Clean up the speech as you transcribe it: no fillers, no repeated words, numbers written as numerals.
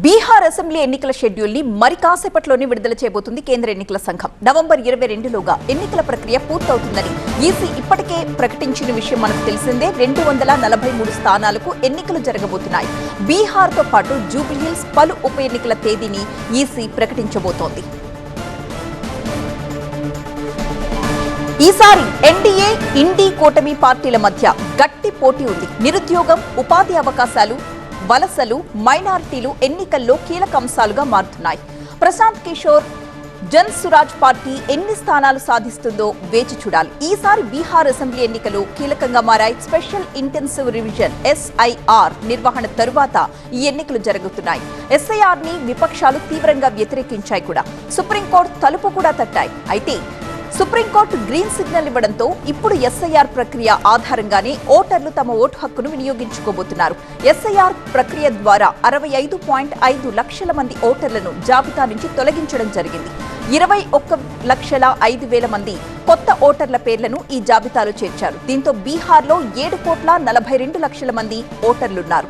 Bihar assembly ఎన్నికల schedule ని మరి కాసేపట్లోనే విడుదల చేయబోతుంది కేంద్ర ఎన్నికల సంఘం. నవంబర్ 22లోగా ఎన్నికల ప్రక్రియ పూర్తవుతుందని ఈసీ ఇప్పటికే ప్రకటించిన విషయం మనకు తెలిసిందే. 243 స్థానాలకు ఎన్నికలు జరగబోతున్నాయి. బీహార్ తో పాటు జూబ్లీహిల్స్ పలు ఉప ఎన్నికల తేదీని ఈసీ ప్రకటించబోతోంది. ఈసారి ఎన్డీఏ, ఇండీ కూటమి పార్టీల మధ్య గట్టి పోటీ ఉంది. నిరుద్యోగం, ఉపాధి అవకాశాలు, వలసలు, మైనారిటీలు ఎన్నికల్లో కీలక అంశాలుగా మారుతున్నాయి. ప్రశాంత్ కిషోర్ జన్ సురాజ్ పార్టీ ఎన్ని స్థానాలు సాధిస్తుందో వేచి చూడాలి. ఈసారి బీహార్ అసెంబ్లీ ఎన్నికలు కీలకంగా మారాయి. స్పెషల్ ఇంటెన్సివ్ రివిజన్ SIR నిర్వహణ తరువాత ఈ ఎన్నికలు జరుగుతున్నాయి. SIR ని విపక్షాలు తీవ్రంగా వ్యతిరేకించాయి కూడా. సుప్రీంకోర్టు తలుపు కూడా తట్టాయి. అయితే సుప్రీంకోర్టు గ్రీన్ సిగ్నల్ ఇవ్వడంతో ఇప్పుడు SIR ప్రక్రియ ఆధారంగానే ఓటర్లు తమ ఓటు హక్కును వినియోగించుకోబోతున్నారు. SIR ప్రక్రియ ద్వారా 65.5 లక్షల మంది ఓటర్లను జాబితా నుంచి తొలగించడం జరిగింది. 21,05,000 మంది కొత్త ఓటర్ల పేర్లను ఈ జాబితాలో చేర్చారు. దీంతో బీహార్లో 7,42 లక్షల మంది ఓటర్లున్నారు.